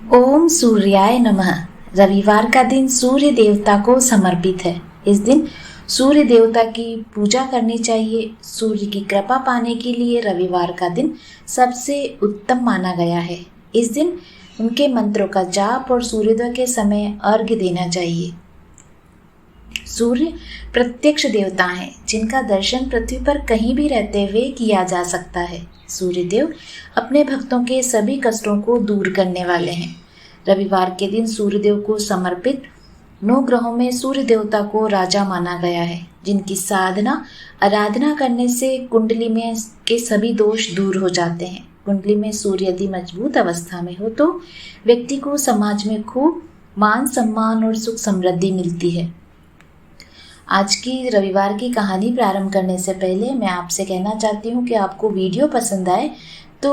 ओम सूर्याय नमः। रविवार का दिन सूर्य देवता को समर्पित है। इस दिन सूर्य देवता की पूजा करनी चाहिए। सूर्य की कृपा पाने के लिए रविवार का दिन सबसे उत्तम माना गया है। इस दिन उनके मंत्रों का जाप और सूर्योदय के समय अर्घ्य देना चाहिए। सूर्य प्रत्यक्ष देवता हैं, जिनका दर्शन पृथ्वी पर कहीं भी रहते हुए किया जा सकता है। सूर्यदेव अपने भक्तों के सभी कष्टों को दूर करने वाले हैं। रविवार के दिन सूर्यदेव को समर्पित 9 ग्रहों में सूर्य देवता को राजा माना गया है, जिनकी साधना आराधना करने से कुंडली में के सभी दोष दूर हो जाते हैं। कुंडली में सूर्य यदि मजबूत अवस्था में हो तो व्यक्ति को समाज में खूब मान सम्मान और सुख समृद्धि मिलती है। आज की रविवार की कहानी प्रारंभ करने से पहले मैं आपसे कहना चाहती हूँ कि आपको वीडियो पसंद आए तो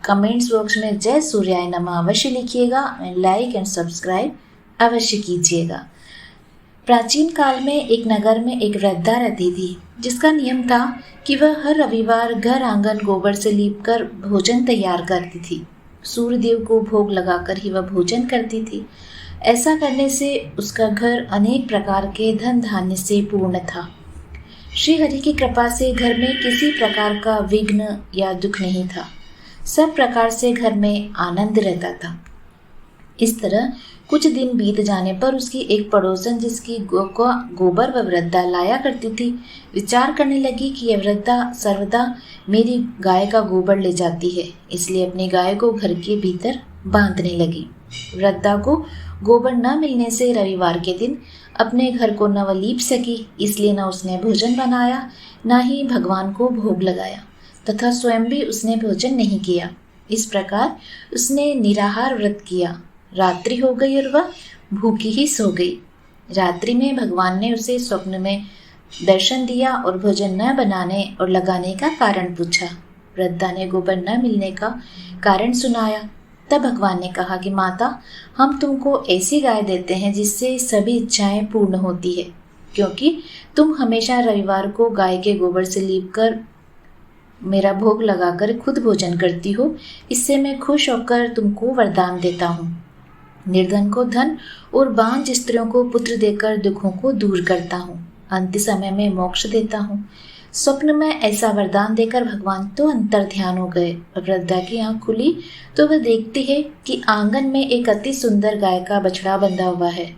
कमेंट्स बॉक्स में जय सूर्याय नमः अवश्य लिखिएगा। लाइक एंड सब्सक्राइब अवश्य कीजिएगा। प्राचीन काल में एक नगर में एक वृद्धा रहती थी, जिसका नियम था कि वह हर रविवार घर आंगन गोबर से लीपकर भोजन तैयार करती थी। सूर्यदेव को भोग लगाकर ही वह भोजन करती थी। ऐसा करने से उसका घर अनेक प्रकार के धन धान्य से पूर्ण था। श्री हरि की कृपा से घर में किसी प्रकार का विघ्न या दुख नहीं था। सब प्रकार से घर में आनंद रहता था। इस तरह कुछ दिन बीत जाने पर उसकी एक पड़ोसन, जिसकी गोबर व वृद्धा लाया करती थी, विचार करने लगी कि यह वृद्धा सर्वदा मेरी गाय का गोबर ले जाती है, इसलिए अपनी गाय को घर के भीतर बांधने लगी। वृद्धा को गोबर न मिलने से रविवार के दिन अपने घर को न वह लीप सकी, इसलिए न उसने भोजन बनाया, न ही भगवान को भोग लगाया तथा स्वयं भी उसने भोजन नहीं किया। इस प्रकार उसने निराहार व्रत किया। रात्रि हो गई और वह भूखी ही सो गई। रात्रि में भगवान ने उसे स्वप्न में दर्शन दिया और भोजन न बनाने और लगाने का कारण पूछा। वृद्धा ने गोबर न मिलने का कारण सुनाया। तब भगवान ने कहा कि माता, हम तुमको ऐसी गाय देते हैं जिससे सभी इच्छाएं पूर्ण होती है, क्योंकि तुम हमेशा रविवार को गाय के गोबर से लीपकर मेरा भोग लगाकर खुद भोजन करती हो। इससे मैं खुश होकर तुमको वरदान देता हूँ। निर्धन को धन और बांझ स्त्रियों को पुत्र देकर दुखों को दूर करता हूँ। अंत समय में मोक्ष देता हूँ। स्वप्न में ऐसा वरदान देकर भगवान तो अंतर ध्यान हो गए। वृद्धा की आंख खुली तो वह देखती है कि आंगन में एक अति सुंदर गाय का बछड़ा बंधा हुआ है।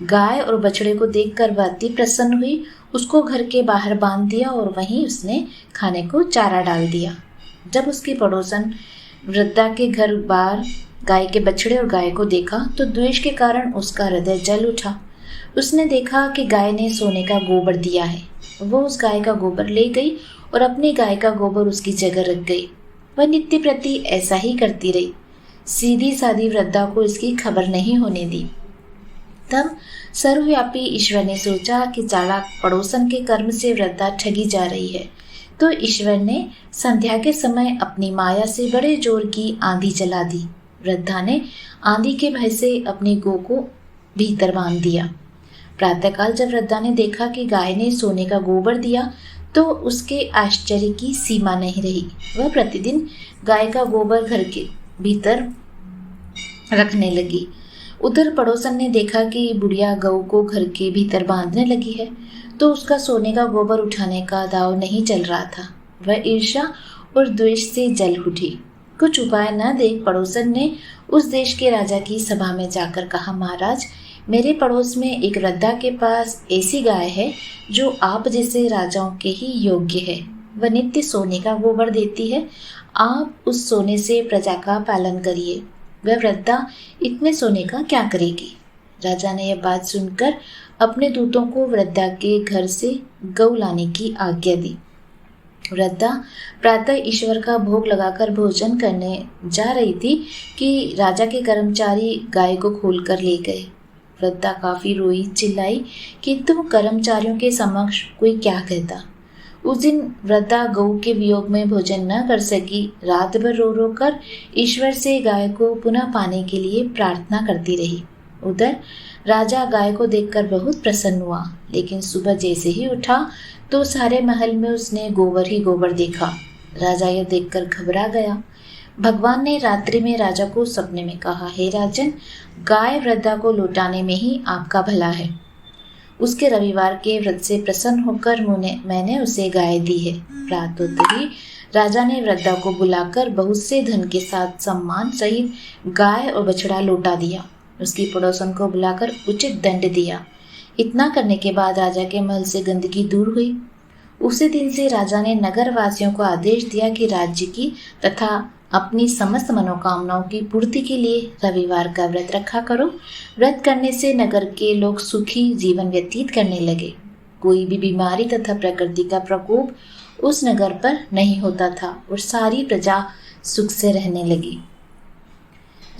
गाय और बछड़े को देखकर वह अति प्रसन्न हुई। उसको घर के बाहर बांध दिया और वहीं उसने खाने को चारा डाल दिया। जब उसकी पड़ोसन वृद्धा के घर बाहर गाय के बछड़े और गाय को देखा तो द्वेष के कारण उसका हृदय जल उठा। उसने देखा कि गाय ने सोने का गोबर दिया है। वो उस गाय का गोबर ले गई और अपनी गाय का गोबर उसकी जगह रख गई। वह नित्य प्रति ऐसा ही करती रही। सीधी सादी वृद्धा को इसकी खबर नहीं होने दी। तब सर्वव्यापी ईश्वर ने सोचा कि चालाक पड़ोसन के कर्म से वृद्धा ठगी जा रही है, तो ईश्वर ने संध्या के समय अपनी माया से बड़े जोर की आंधी चला दी। वृद्धा ने आंधी के भय से अपनी गौ को भीतर बांध दिया। प्रातःकाल जब वृद्धा ने देखा कि गाय ने सोने का गोबर दिया तो उसके आश्चर्य की सीमा नहीं रही। वह प्रतिदिन गाय का गोबर घर के भीतर रखने लगी। उधर पड़ोसन ने देखा कि बुढ़िया गऊ को घर के भीतर बांधने लगी है, तो उसका सोने का गोबर उठाने का दाव नहीं चल रहा था। वह ईर्ष्या और द्वेष से जल उठी। कुछ उपाय न देख पड़ोसन ने उस देश के राजा की सभा में जाकर कहा, महाराज, मेरे पड़ोस में एक वृद्धा के पास ऐसी गाय है जो आप जैसे राजाओं के ही योग्य है। वह नित्य सोने का गोबर देती है। आप उस सोने से प्रजा का पालन करिए। वह वृद्धा इतने सोने का क्या करेगी? राजा ने यह बात सुनकर अपने दूतों को वृद्धा के घर से गऊ लाने की आज्ञा दी। वृद्धा प्रातः ईश्वर का भोग लगाकर भोजन करने जा रही थी कि राजा के कर्मचारी गाय को खोलकर ले गए। वृद्धा काफी रोई, चिल्लाई, किंतु कर्मचारियों के समक्ष कोई क्या कहता। उस दिन वृद्धा गऊ के वियोग में भोजन न कर सकी। रात भर रो रो कर ईश्वर से गाय को पुनः पाने के लिए प्रार्थना करती रही। उधर राजा गाय को देखकर बहुत प्रसन्न हुआ, लेकिन सुबह जैसे ही उठा तो सारे महल में उसने गोबर ही गोबर देखा। राजा यह देखकर घबरा गया। भगवान ने रात्रि में राजा को सपने में कहा, हे राजन, गाय वृद्धा को लौटाने में ही आपका भला है। उसके रविवार के व्रत से प्रसन्न होकर मैंने उसे गाय दी है। रात होते ही राजा ने वृद्धा को बुलाकर बहुत से धन के साथ सम्मान सहित गाय और बछड़ा लौटा दिया। उसकी पड़ोसन को बुलाकर उचित दंड दिया। इतना करने के बाद राजा के महल से गंदगी दूर हुई। उसी दिन से राजा ने नगर वासियों को आदेश दिया कि राज्य की तथा अपनी समस्त मनोकामनाओं की पूर्ति के लिए रविवार का व्रत रखा करो। व्रत करने से नगर के लोग सुखी जीवन व्यतीत करने लगे। कोई भी बीमारी तथा प्रकृति का प्रकोप उस नगर पर नहीं होता था और सारी प्रजा सुख से रहने लगी।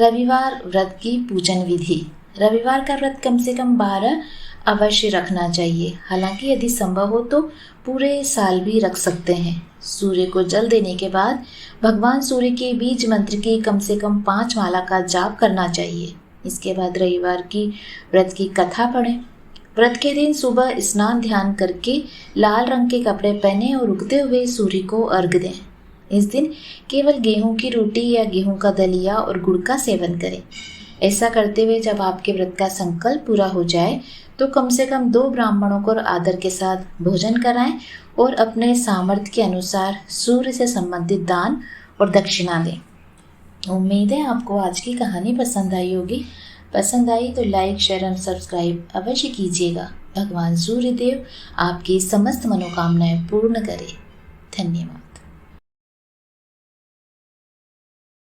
रविवार व्रत की पूजन विधि। रविवार का व्रत कम से कम 12 अवश्य रखना चाहिए। हालांकि यदि संभव हो तो पूरे साल भी रख सकते हैं। सूर्य को जल देने के बाद भगवान सूर्य के बीज मंत्र की कम से कम 5 माला का जाप करना चाहिए। इसके बाद रविवार की व्रत की कथा पढ़ें। व्रत के दिन सुबह स्नान ध्यान करके लाल रंग के कपड़े पहने और उगते हुए सूर्य को अर्घ दें। इस दिन केवल गेहूं की रोटी या गेहूं का दलिया और गुड़ का सेवन करें। ऐसा करते हुए जब आपके व्रत का संकल्प पूरा हो जाए तो कम से कम 2 ब्राह्मणों को आदर के साथ भोजन कराएं और अपने सामर्थ्य के अनुसार सूर्य से संबंधित दान और दक्षिणा दें। उम्मीद है आपको आज की कहानी पसंद आई होगी। पसंद आई तो लाइक, शेयर और सब्सक्राइब अवश्य कीजिएगा। भगवान सूर्यदेव आपकी समस्त मनोकामनाएं पूर्ण करें। धन्यवाद।